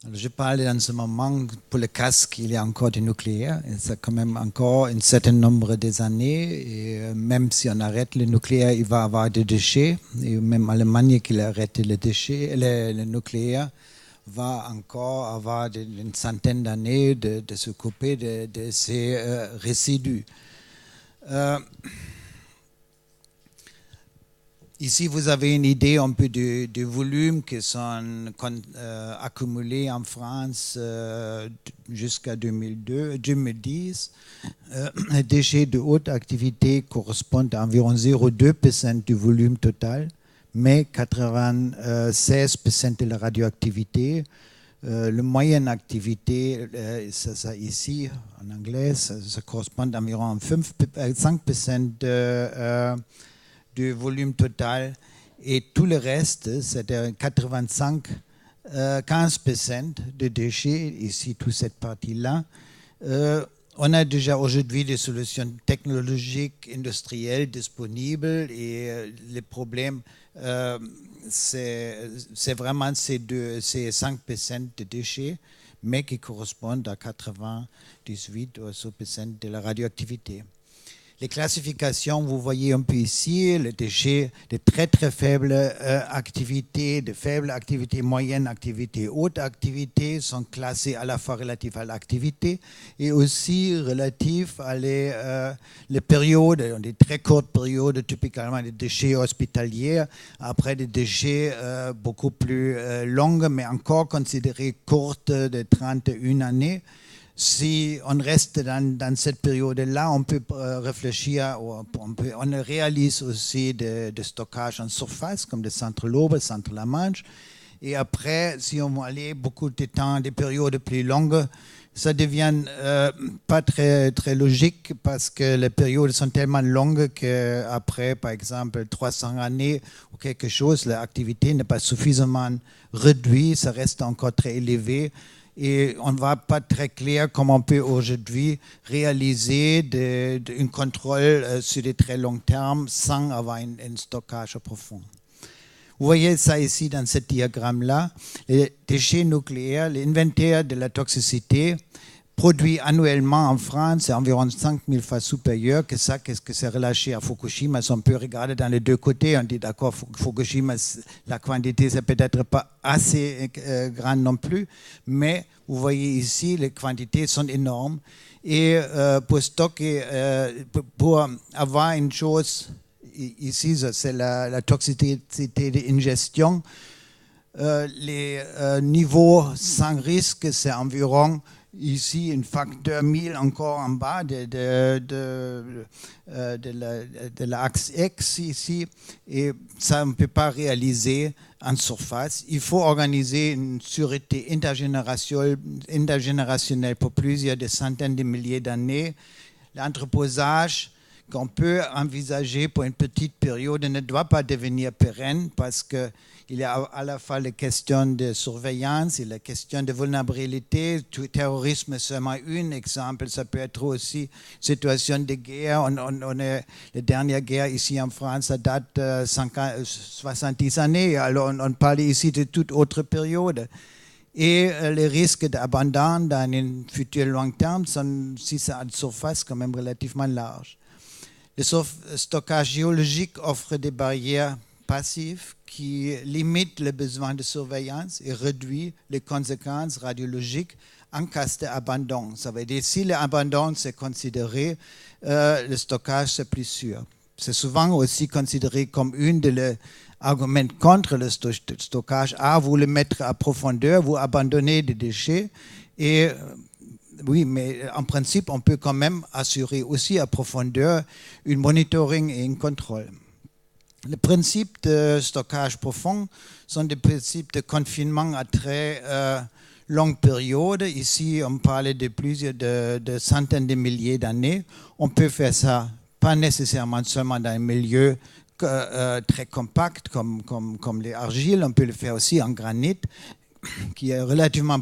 Alors, je parle dans ce moment, pour le casque, il y a encore du nucléaire, et ça quand même encore un certain nombre d'années, et même si on arrête le nucléaire, il va y avoir des déchets, et même l'Allemagne qui a arrêté les déchets, le nucléaire va encore avoir une centaine d'années de s'occuper de ces résidus. Ici, vous avez une idée un peu du volume qui sont accumulés en France jusqu'à 2010. Les déchets de haute activité correspondent à environ 0,2% du volume total, mais 96% de la radioactivité. Le moyenne activité, ça ici en anglais, ça correspond à environ 5% du volume total, et tout le reste, c'est-à-dire 15% de déchets, ici toute cette partie-là. On a déjà aujourd'hui des solutions technologiques, industrielles disponibles, et les problèmes, c'est vraiment ces 5% de déchets, mais qui correspondent à 98% de la radioactivité. Les classifications, vous voyez un peu ici, les déchets de très très faible activité, de faible activité, moyenne activité, haute activité sont classés à la fois relatifs à l'activité et aussi relatifs à les périodes, des très courtes périodes, typiquement des déchets hospitaliers, après des déchets beaucoup plus longues, mais encore considérés courtes de 31 années. Si on reste dans cette période-là, on peut réfléchir, on réalise aussi de stockage en surface, comme le centre l'Aube, le centre La Manche. Et après, si on va aller beaucoup de temps, des périodes plus longues, ça devient pas très, très logique, parce que les périodes sont tellement longues qu'après, par exemple, 300 années ou quelque chose, l'activité n'est pas suffisamment réduite, ça reste encore très élevé. Et on ne va pas très clair comment on peut aujourd'hui réaliser un contrôle sur des très longs termes sans avoir un stockage profond. Vous voyez ça ici dans ce diagramme-là. Les déchets nucléaires, l'inventaire de la toxicité produit annuellement en France, c'est environ 5000 fois supérieur que ça, qu'est-ce que c'est relâché à Fukushima. Si on peut regarder dans les deux côtés, on dit d'accord, Fukushima, la quantité, c'est peut-être pas assez grande non plus, mais vous voyez ici, les quantités sont énormes. Et pour stocker, pour avoir une chose, ici, c'est la toxicité d'ingestion. Les niveaux sans risque, c'est environ ici un facteur 1000 encore en bas de l'axe X ici, et ça on ne peut pas réaliser en surface. Il faut organiser une sûreté intergénérationnelle pour plusieurs centaines de milliers d'années. L'entreposage qu'on peut envisager pour une petite période ne doit pas devenir pérenne, parce qu'il y a à la fois les questions de surveillance et la question de vulnérabilité. Le terrorisme est seulement un exemple, ça peut être aussi situation de guerre. La dernière guerre ici en France, ça date de 70 années, alors on parle ici de toute autre période. Et les risques d'abandon dans un futur long terme sont, si c'est à la surface, quand même relativement larges. Le stockage géologique offre des barrières passives qui limitent les besoins de surveillance et réduisent les conséquences radiologiques en cas d'abandon. Ça veut dire que si l'abandon c'est considéré, le stockage c'est plus sûr. C'est souvent aussi considéré comme une des arguments contre le stockage. Vous le mettre à profondeur, vous abandonnez des déchets, et oui, mais en principe, on peut quand même assurer aussi à profondeur un monitoring et un contrôle. Les principes de stockage profond sont des principes de confinement à très longue période. Ici, on parle de plusieurs de centaines de milliers d'années. On peut faire ça, pas nécessairement seulement dans un milieu très compact comme les argiles, on peut le faire aussi en granit. qui est relativement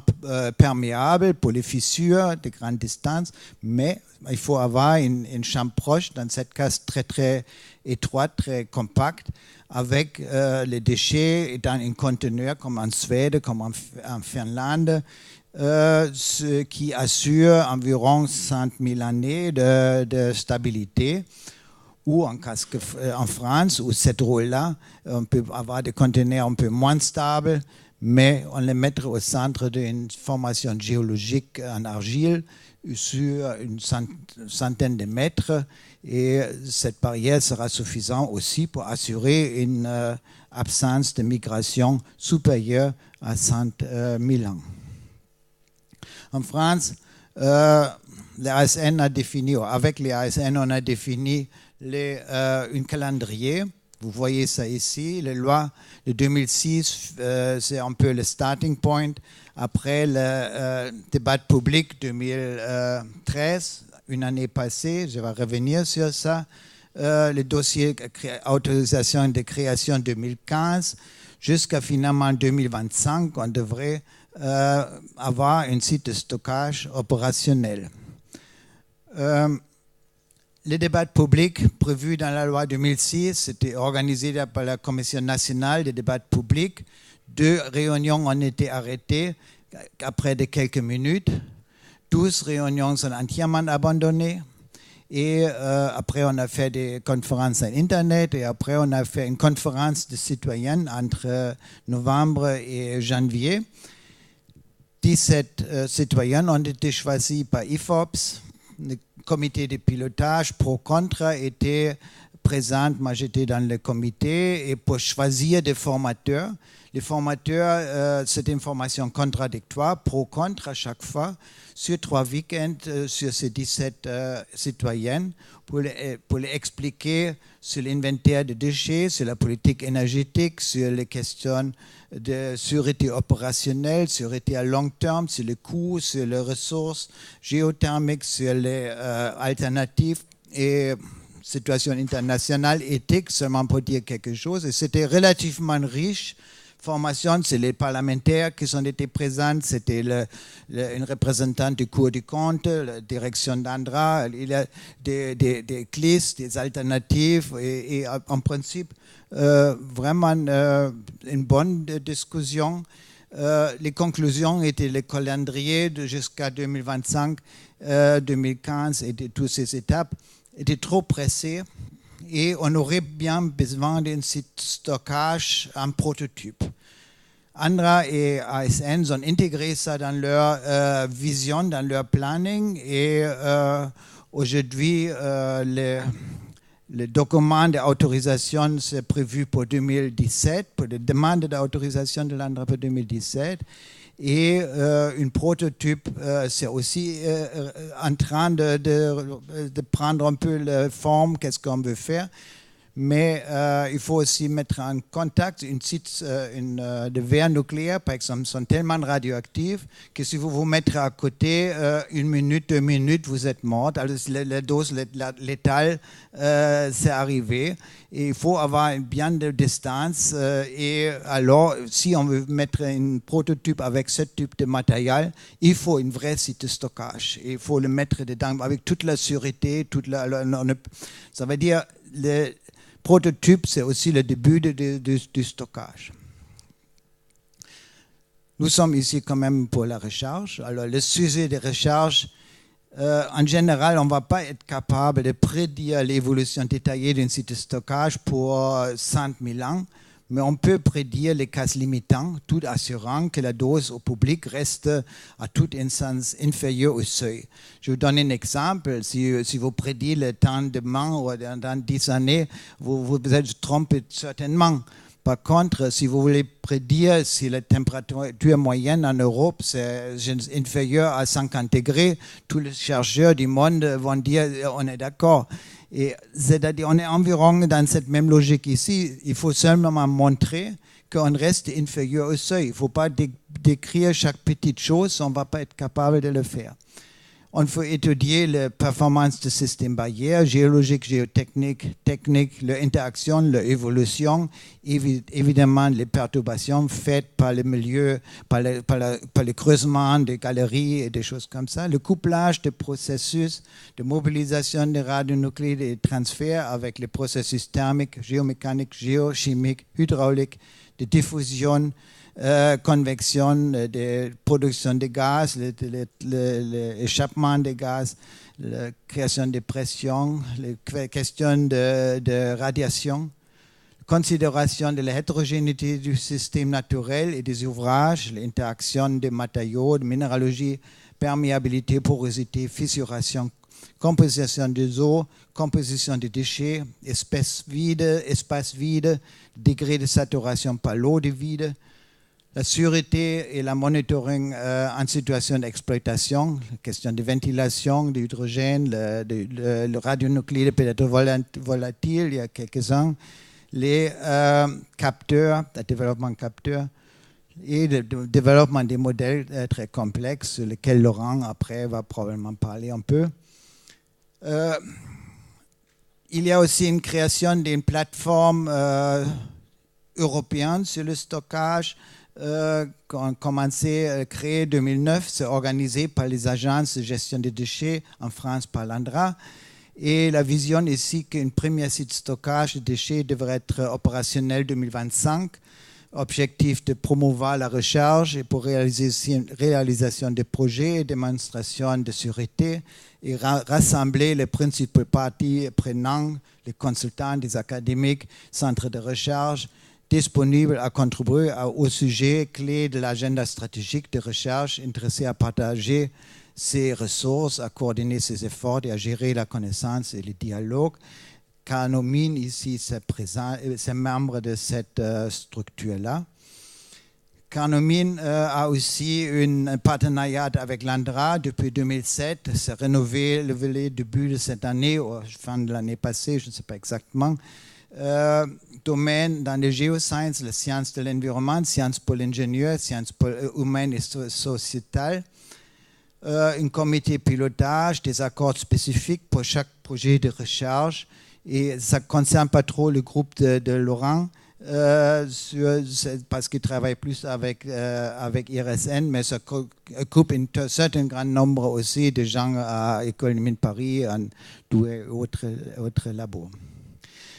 perméable pour les fissures de grande distance, mais il faut avoir une chambre proche, dans cette case très très étroite, très compacte, avec les déchets dans un conteneur comme en Suède, comme en Finlande, ce qui assure environ 100 000 années de stabilité. Ou en France, où cette rôle-là, on peut avoir des conteneurs un peu moins stables, mais on les mettrait au centre d'une formation géologique en argile sur une centaine de mètres, et cette barrière sera suffisante aussi pour assurer une absence de migration supérieure à 100 000 ans. En France, l'ASN a défini, avec les ASN, on a défini un calendrier. Vous voyez ça ici, les lois de 2006, c'est un peu le starting point. Après le débat public 2013, une année passée, je vais revenir sur ça, le dossier autorisation de création 2015, jusqu'à finalement 2025, on devrait avoir un site de stockage opérationnel. Le débat public prévu dans la loi 2006, c'était organisé par la Commission nationale des débats publics. 2 réunions ont été arrêtées après de quelques minutes. 12 réunions sont entièrement abandonnées. Et après, on a fait des conférences en Internet. Et après, on a fait une conférence de citoyens entre novembre et janvier. 17 citoyens ont été choisis par IFOPS. Le comité de pilotage pro-contre était présent. Moi, j'étais dans le comité. Et pour choisir des formateurs, les formateurs, c'était une formation contradictoire, pro-contre à chaque fois, sur 3 week-ends, sur ces 17 citoyens, pour les expliquer sur l'inventaire de déchets, sur la politique énergétique, sur les questions de sûreté opérationnelle, sûreté à long terme, sur les coûts, sur les ressources géothermiques, sur les alternatives et situation internationale, éthique, seulement pour dire quelque chose. Et c'était relativement riche. Formation, c'est les parlementaires qui ont été présents, c'était une représentante du Cour des comptes, la direction d'Andra, il y a des clés, des alternatives et en principe, vraiment une bonne discussion. Les conclusions étaient le calendrier jusqu'à 2025, 2015 et de toutes ces étapes étaient trop pressées. Et on aurait bien besoin d'un site stockage en prototype. Andra et ASN ont intégré ça dans leur vision, dans leur planning. Et aujourd'hui, le document d'autorisation c'est prévu pour 2017, pour la demande d'autorisation de l'Andra pour 2017. Et un prototype, c'est aussi en train de prendre un peu la forme, qu'est-ce qu'on veut faire. Mais il faut aussi mettre en contact une site de verre nucléaire, par exemple, sont tellement radioactifs que si vous vous mettez à côté, 1 minute, 2 minutes, vous êtes mort. Alors, la dose létale, c'est arrivé. Et il faut avoir bien de distance. Et alors, si on veut mettre un prototype avec ce type de matériel, il faut un vrai site de stockage. Et il faut le mettre dedans avec toute la sûreté, ça veut dire le prototype, c'est aussi le début du stockage. Nous sommes ici quand même pour la recharge. Alors, le sujet de recharge, en général, on ne va pas être capable de prédire l'évolution détaillée d'un site de stockage pour 100 000 ans, mais on peut prédire les cas limitants, tout assurant que la dose au public reste à toute instance inférieure au seuil. Je vous donne un exemple. Si vous prédisez le temps demain ou dans 10 années, vous êtes trompé certainement. Par contre, si vous voulez prédire si la température moyenne en Europe c'est inférieure à 50 degrés, tous les chercheurs du monde vont dire on est d'accord. Et c'est-à-dire on est environ dans cette même logique ici. Il faut seulement montrer qu'on reste inférieur au seuil. Il ne faut pas décrire chaque petite chose, on ne va pas être capable de le faire. On faut étudier la performance de systèmes barrières, géologiques, géotechniques, techniques, leur interaction, leur évolution, évidemment les perturbations faites par le milieu, par le creusement des galeries et des choses comme ça, le couplage des processus de mobilisation des radionucléides et de transfert avec les processus thermiques, géomécaniques, géochimiques, hydrauliques, de diffusion, convection, de production de gaz, l'échappement des gaz, la création de pression, les questions de radiation, considération de la hétérogénéité du système naturel et des ouvrages, l'interaction des matériaux, de minéralogie, perméabilité, porosité, fissuration, composition des eaux, composition des déchets, espace vide, degré de saturation par l'eau de vide, la sûreté et la monitoring en situation d'exploitation, la question de ventilation, d'hydrogène, le radionucléide peut-être volatile, il y a quelques-uns, les capteurs, le développement de capteurs et le développement des modèles très complexes sur lesquels Laurent après va probablement parler un peu. Il y a aussi une création d'une plateforme européenne sur le stockage qu'on a commencé à créer en 2009. C'est organisé par les agences de gestion des déchets en France par l'ANDRA. Et la vision ici qu'une première site de stockage de déchets devrait être opérationnel en 2025. Objectif de promouvoir la recherche et pour réalisation des projets et démonstration de sûreté et rassembler les principales parties prenantes, les consultants, les académiques, centres de recherche, disponibles à contribuer au sujet clé de l'agenda stratégique de recherche, intéressés à partager ses ressources, à coordonner ses efforts et à gérer la connaissance et le dialogue. Carnomine, ici, c'est membre de cette structure-là. Carnomine a aussi un partenariat avec l'ANDRA depuis 2007. C'est renouvelé début de cette année, ou fin de l'année passée, je ne sais pas exactement. Domaine dans les géosciences, les sciences de l'environnement, sciences pour l'ingénieur, sciences humaines et sociétales. Un comité pilotage, des accords spécifiques pour chaque projet de recherche. Et ça ne concerne pas trop le groupe de Laurent, parce qu'il travaille plus avec IRSN, mais ça coupe un certain grand nombre aussi de gens à l'École de Mines Paris et autres labos.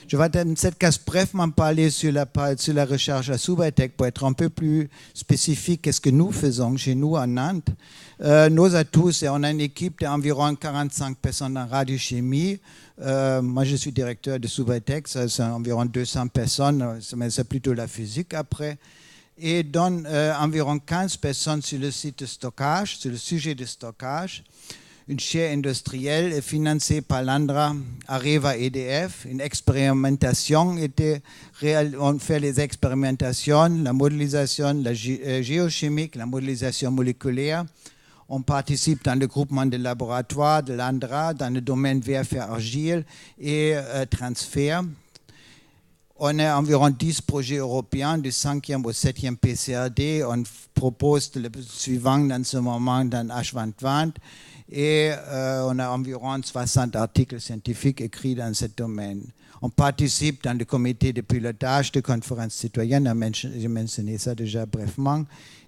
Je vais dans cette case brièvement parler sur la recherche à Subatec pour être un peu plus spécifique. Qu'est-ce que nous faisons chez nous à Nantes? Nos atouts, c'est on a une équipe d'environ 45 personnes en radiochimie. Moi, je suis directeur de Subatec, c'est environ 200 personnes, mais c'est plutôt la physique après. Et donne environ 15 personnes sur le site de stockage, sur le sujet de stockage. Une chaire industrielle financée par l'ANDRA, Areva EDF. Une expérimentation on fait les expérimentations, la modélisation la géochimique, la modélisation moléculaire. On participe dans le groupement de laboratoires de l'ANDRA dans le domaine VFR argile et transfert. On a environ 10 projets européens du 5e au 7e PCRD. On propose le suivant dans ce moment dans H2020. Et on a environ 60 articles scientifiques écrits dans ce domaine. On participe dans le comité de pilotage de conférences citoyennes, j'ai mentionné ça déjà brièvement,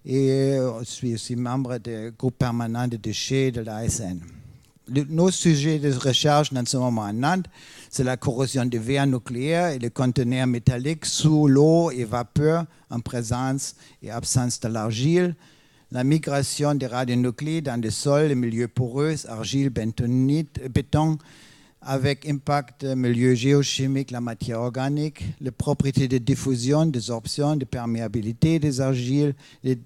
et je suis aussi membre du groupe permanent de déchets de l'ASN. Nos sujets de recherche dans ce moment à Nantes, c'est la corrosion des verres nucléaires et les conteneurs métalliques sous l'eau et vapeur en présence et absence de l'argile, la migration des radionucléides dans les sols, les milieux poreux, argile, béton, avec impact milieu géochimique, la matière organique, les propriétés de diffusion, désorption, de perméabilité des argiles, le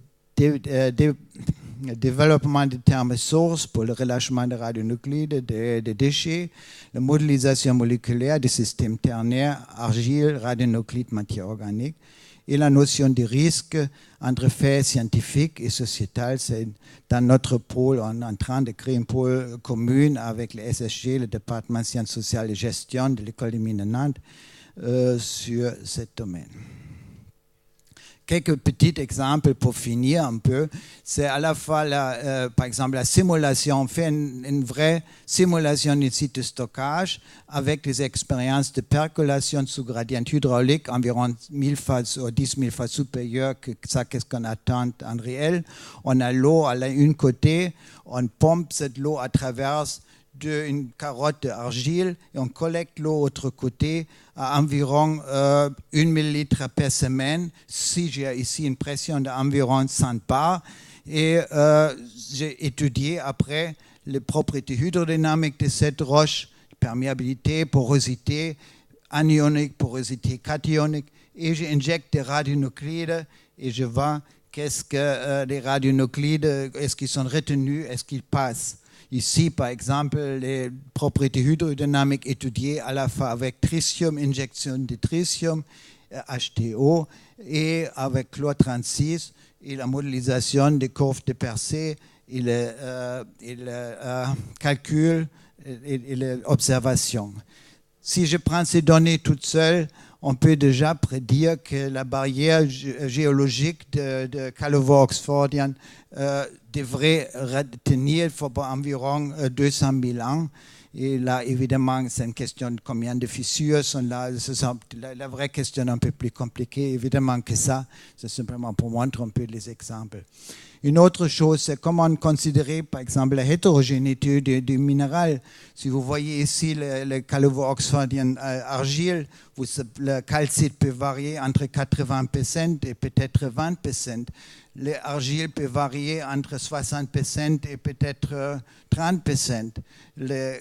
développement des termes sources pour le relâchement des radionucléides, des déchets, la modélisation moléculaire des systèmes ternaires, argile, radionucléides, matière organique, et la notion de risque entre faits scientifiques et sociétal. C'est dans notre pôle, on est en train de créer un pôle commun avec le SSG, le département sciences sociales et gestion de l'École des mines de Nantes, sur ce domaine. quelques petits exemples pour finir un peu. C'est à la fois, par exemple, la simulation. On fait une vraie simulation du site de stockage avec des expériences de percolation sous gradient hydraulique environ 1000 fois ou 10 000 fois supérieures que ça, qu'est-ce qu'on attend en réel. On a l'eau à l'un côté, on pompe cette eau à travers d'une carotte d'argile et on collecte l'eau de l'autre côté à environ 1 millilitre par semaine. Si j'ai ici une pression d'environ 100 bars et j'ai étudié après les propriétés hydrodynamiques de cette roche, perméabilité, porosité, anionique, porosité cationique, et j'injecte des radionuclides et je vois qu'est-ce que les radionuclides, est-ce qu'ils sont retenus, est-ce qu'ils passent. Ici, par exemple, les propriétés hydrodynamiques étudiées à la fois avec tritium, injection de tritium, HTO, et avec chlore 36, et la modélisation des courbes de percée, et le calcul et l'observation. Si je prends ces données toutes seules, on peut déjà prédire que la barrière géologique de Calovo-Oxfordian devrait retenir pour environ 200 000 ans. Et là, évidemment, c'est une question de combien de fissures sont là. La vraie question un peu plus compliquée, évidemment, que ça. C'est simplement pour montrer un peu les exemples. Une autre chose, c'est comment considérer, par exemple, la hétérogénéité du minéral. Si vous voyez ici le Calovo-Oxfordian argile, le calcite peut varier entre 80% et peut-être 20%. L'argile peut varier entre 60% et peut-être 30%. Le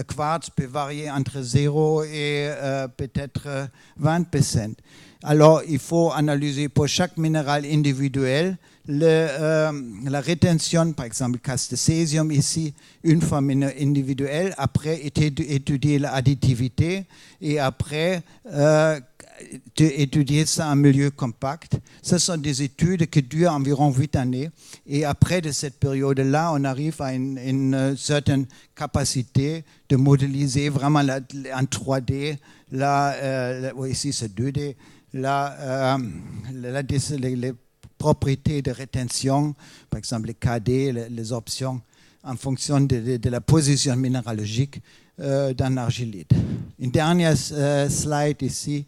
quartz peut varier entre 0 et peut-être 20%. Alors, il faut analyser pour chaque minéral individuel la rétention, par exemple, le cas de césium ici, une fois individuelle, après étudier l'additivité et après étudier ça en milieu compact. Ce sont des études qui durent environ 8 années et après de cette période-là, on arrive à une certaine capacité de modéliser vraiment en 3D, là, ici c'est 2D, les propriétés de rétention, par exemple les KD, les options, en fonction de la position minéralogique d'un argilite. Une dernière slide ici,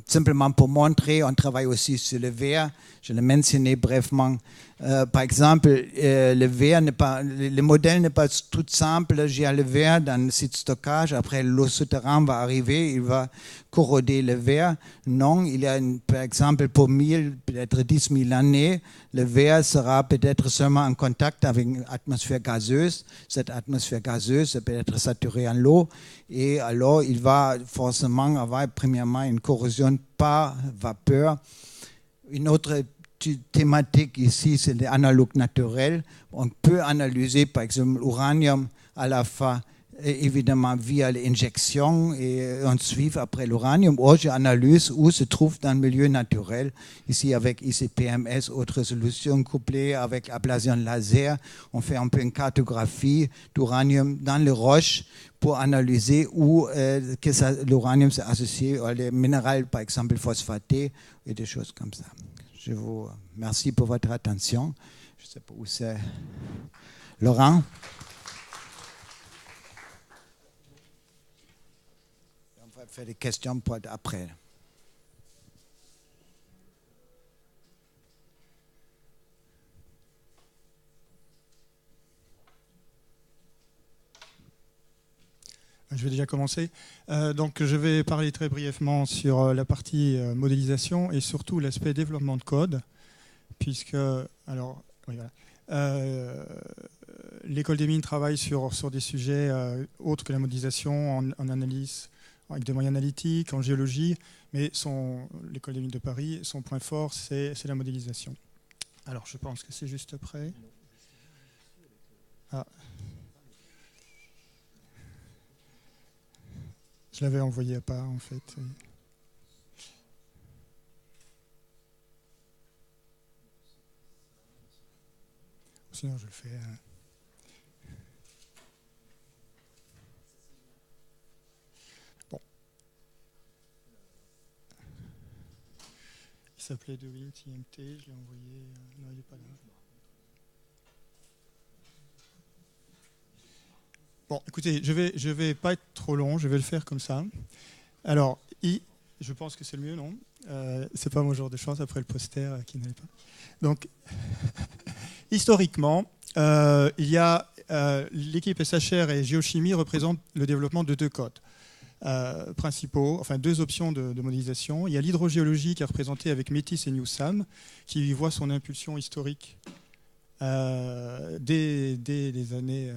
simplement pour montrer, on travaille aussi sur le verre, je l'ai mentionné brièvement. Par exemple, le modèle n'est pas tout simple. J'ai le verre dans le site de stockage. Après, l'eau souterraine va arriver, il va corroder le verre. Non, il y a, par exemple, pour 1000, peut-être 10 000 années, le verre sera peut-être seulement en contact avec une atmosphère gazeuse. Cette atmosphère gazeuse peut être saturée en eau. Et alors, il va forcément avoir, premièrement, une corrosion par vapeur. Une autre thématique ici, c'est les analogues naturels. On peut analyser, par exemple, l'uranium à la fois, évidemment, via l'injection et ensuite après l'uranium. Ou j'analyse où se trouve dans le milieu naturel. Ici, avec ICP-MS, haute résolution couplée avec ablation laser, on fait un peu une cartographie d'uranium dans les roches pour analyser où l'uranium s'est associé aux minéraux, par exemple, phosphatés et des choses comme ça. Je vous remercie pour votre attention. Je ne sais pas où c'est. Laurent? On va faire des questions pour après. Je vais déjà commencer. Donc, je vais parler très brièvement sur la partie modélisation et surtout l'aspect développement de code, puisque, alors, oui, voilà. L'école des mines travaille sur des sujets autres que la modélisation, en analyse, avec des moyens analytiques, en géologie, mais l'école des mines de Paris, son point fort, c'est la modélisation. Alors, je pense que c'est juste après. Ah. Je l'avais envoyé à part, en fait. Sinon, je le fais. Bon. s'appelait Dewin TMT, je l'ai envoyé. Non, il n'est pas là. Bon, écoutez, je vais pas être trop long, je vais le faire comme ça. Alors, je pense que c'est le mieux, non? C'est pas mon genre de chance après le poster qui n'allait pas. Donc, historiquement, il y a l'équipe SHR et Géochimie représentent le développement de deux codes principaux, enfin deux options de modélisation. Il y a l'hydrogéologie qui est représentée avec Métis et Newsam, qui voit son impulsion historique dès les années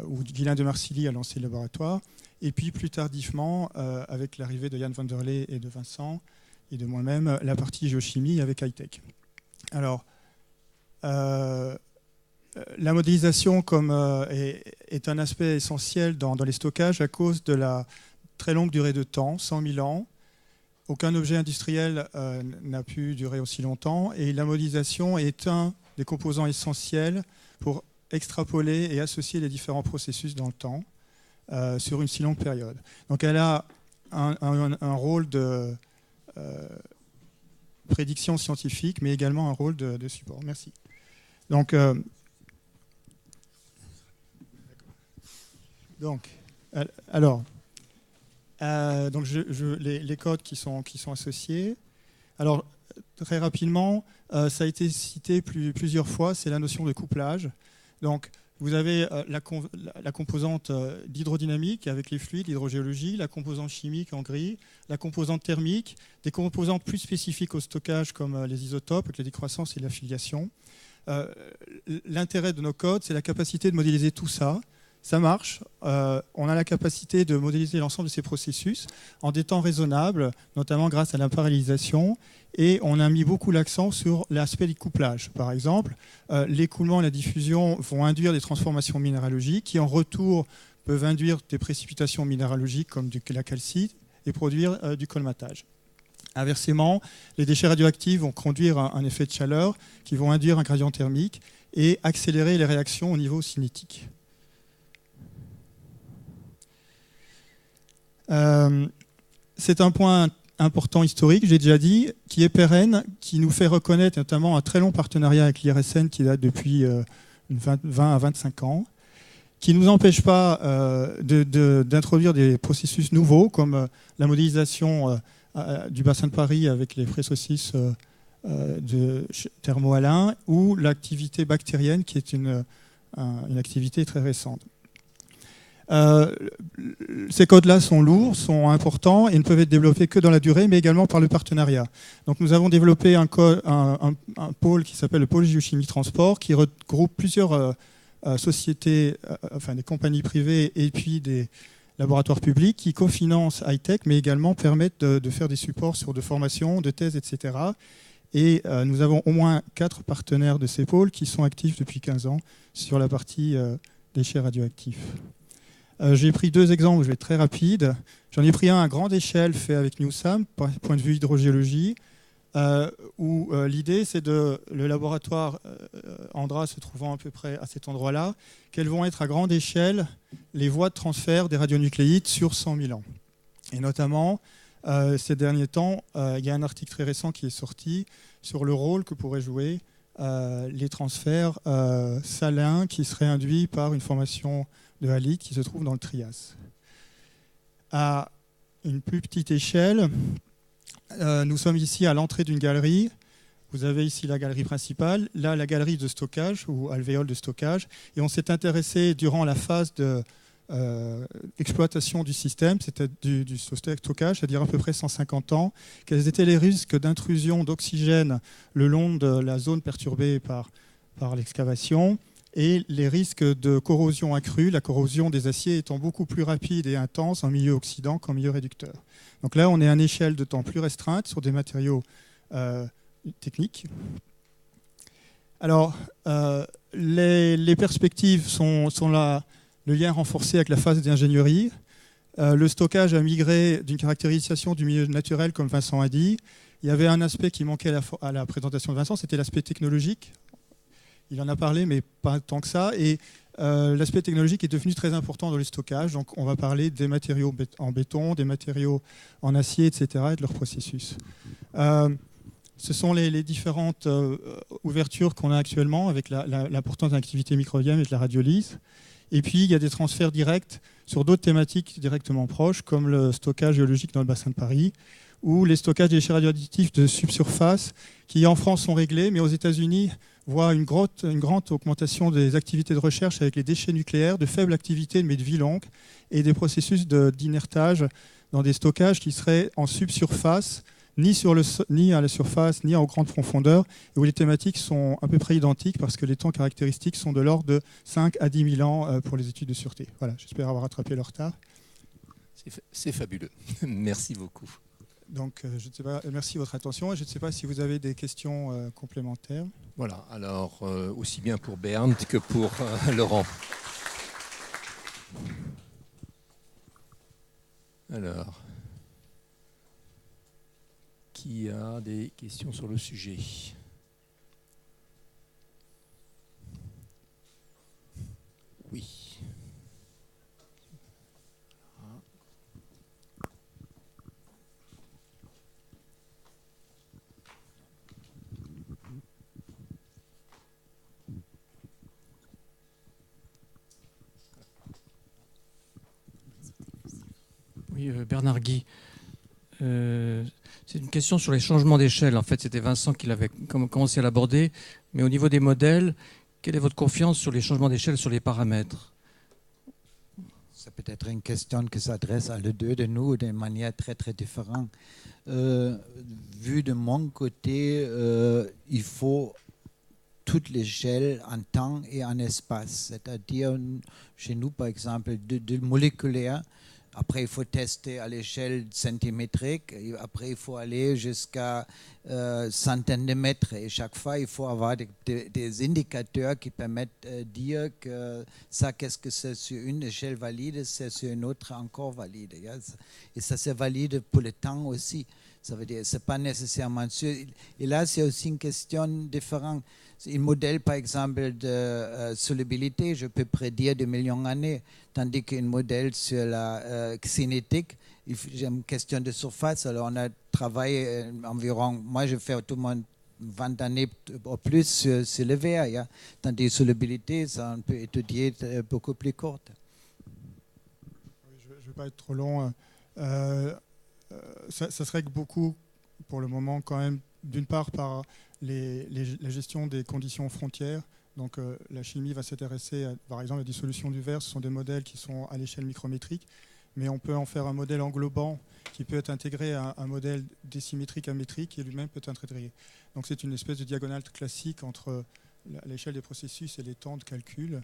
où Guylain de Marcilly a lancé le laboratoire, et puis plus tardivement, avec l'arrivée de Yann van der Lee et de Vincent, et de moi-même, la partie géochimie avec high-tech. Alors, la modélisation est un aspect essentiel dans les stockages à cause de la très longue durée de temps, 100 000 ans. Aucun objet industriel n'a pu durer aussi longtemps, et la modélisation est un des composants essentiels pour extrapoler et associer les différents processus dans le temps sur une si longue période. Donc elle a un rôle de prédiction scientifique, mais également un rôle de support. Merci. Donc les codes qui sont associés. Alors, très rapidement, ça a été cité plusieurs fois, c'est la notion de couplage. Donc, vous avez la composante d'hydrodynamique avec les fluides, l'hydrogéologie, la composante chimique en gris, la composante thermique, des composantes plus spécifiques au stockage comme les isotopes, avec la décroissance et l'affiliation. L'intérêt de nos codes, c'est la capacité de modéliser tout ça. Ça marche, on a la capacité de modéliser l'ensemble de ces processus en des temps raisonnables, notamment grâce à la parallélisation, et on a mis beaucoup l'accent sur l'aspect du couplage. Par exemple, l'écoulement et la diffusion vont induire des transformations minéralogiques qui en retour peuvent induire des précipitations minéralogiques comme la calcite et produire du colmatage. Inversement, les déchets radioactifs vont conduire un effet de chaleur qui vont induire un gradient thermique et accélérer les réactions au niveau cinétique. C'est un point important historique, j'ai déjà dit, qui est pérenne, qui nous fait reconnaître notamment un très long partenariat avec l'IRSN qui date depuis 20 à 25 ans, qui ne nous empêche pas d'introduire des processus nouveaux comme la modélisation du bassin de Paris avec les pré-saucisses de Thermo-Alain ou l'activité bactérienne qui est une activité très récente. Ces codes-là sont lourds, sont importants et ne peuvent être développés que dans la durée, mais également par le partenariat. Donc nous avons développé un pôle qui s'appelle le pôle Géochimie Transport, qui regroupe plusieurs sociétés, enfin des compagnies privées et puis des laboratoires publics qui cofinancent high-tech, mais également permettent de faire des supports sur de formations, de thèses, etc. Et nous avons au moins 4 partenaires de ces pôles qui sont actifs depuis 15 ans sur la partie déchets radioactifs. J'ai pris 2 exemples, je vais être très rapide. J'en ai pris un à grande échelle fait avec Newsam, point de vue hydrogéologie, où l'idée c'est le laboratoire Andra se trouvant à peu près à cet endroit-là, quelles vont être à grande échelle les voies de transfert des radionucléides sur 100 000 ans. Et notamment, ces derniers temps, il y a un article très récent qui est sorti sur le rôle que pourraient jouer les transferts salins qui seraient induits par une formation de halite qui se trouve dans le Trias. À une plus petite échelle, nous sommes ici à l'entrée d'une galerie. Vous avez ici la galerie principale, là la galerie de stockage ou alvéole de stockage. Et on s'est intéressé durant la phase d'exploitation du système, c'est-à-dire du stockage, c'est-à-dire à peu près 150 ans, quels étaient les risques d'intrusion d'oxygène le long de la zone perturbée par l'excavation, et les risques de corrosion accrue, la corrosion des aciers étant beaucoup plus rapide et intense en milieu oxydant qu'en milieu réducteur. Donc là, on est à une échelle de temps plus restreinte sur des matériaux techniques. Alors, les perspectives sont là, le lien renforcé avec la phase d'ingénierie. Le stockage a migré d'une caractérisation du milieu naturel, comme Vincent a dit. Il y avait un aspect qui manquait à la présentation de Vincent, c'était l'aspect technologique. Il en a parlé, mais pas tant que ça. Et l'aspect technologique est devenu très important dans le stockage. Donc, on va parler des matériaux en béton, des matériaux en acier, etc., et de leur processus. ce sont les différentes ouvertures qu'on a actuellement avec l'importance de l'activité microbienne et de la radiolyse. Et puis, il y a des transferts directs sur d'autres thématiques directement proches, comme le stockage géologique dans le bassin de Paris, ou les stockages des déchets radioactifs de subsurface, qui en France sont réglés, mais aux États-Unis voient une grande augmentation des activités de recherche avec les déchets nucléaires de faible activité mais de vie longue, et des processus d'inertage dans des stockages qui seraient en subsurface, ni à la surface, ni en grande profondeur, et où les thématiques sont à peu près identiques parce que les temps caractéristiques sont de l'ordre de 5 à 10 000 ans pour les études de sûreté. Voilà, j'espère avoir rattrapé le retard. C'est fabuleux. Merci beaucoup. Donc, je ne sais pas, merci de votre attention. Je ne sais pas si vous avez des questions complémentaires. Voilà, alors aussi bien pour Bernd que pour Laurent. Alors, qui a des questions sur le sujet ? Oui. Oui, Bernard Guy. C'est une question sur les changements d'échelle. En fait, c'était Vincent qui l'avait commencé à l'aborder. Mais au niveau des modèles, quelle est votre confiance sur les changements d'échelle sur les paramètres ? C'est peut-être une question qui s'adresse à les deux de nous d'une manière très très différente. Vu de mon côté, il faut toute l'échelle en temps et en espace. C'est-à-dire, chez nous, par exemple, de moléculaire. Après, il faut tester à l'échelle centimétrique. Et après, il faut aller jusqu'à centaines de mètres. Et chaque fois, il faut avoir des indicateurs qui permettent de dire que ça, qu'est-ce que c'est sur une échelle valide, c'est sur une autre encore valide. Et ça, c'est valide pour le temps aussi. Ça veut dire, c'est pas nécessairement sûr. Et là, c'est aussi une question différente. Un modèle, par exemple, de solubilité, je peux prédire des millions d'années, tandis qu'un modèle sur la cinétique, j'ai une question de surface. Alors, on a travaillé environ, moi, je fais tout le monde 20 années au plus sur le verre, tandis que solubilité, ça, on peut étudier beaucoup plus courte. Je ne vais pas être trop long. Ça se règle beaucoup, pour le moment, quand même, d'une part par la gestion des conditions frontières. Donc la chimie va s'intéresser, par exemple, à la dissolution du verre. Ce sont des modèles qui sont à l'échelle micrométrique, mais on peut en faire un modèle englobant qui peut être intégré à un modèle décimétrique amétrique qui lui-même peut être intégré. Donc c'est une espèce de diagonale classique entre l'échelle des processus et les temps de calcul.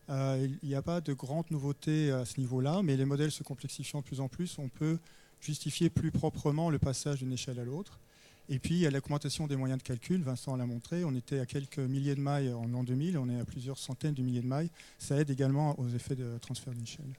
Il n'y a pas de grandes nouveautés à ce niveau-là, mais les modèles se complexifiant de plus en plus, on peut justifier plus proprement le passage d'une échelle à l'autre. Et puis, il y a l'augmentation des moyens de calcul. Vincent l'a montré. On était à quelques milliers de mailles en l'an 2000. On est à plusieurs centaines de milliers de mailles. Ça aide également aux effets de transfert d'échelle.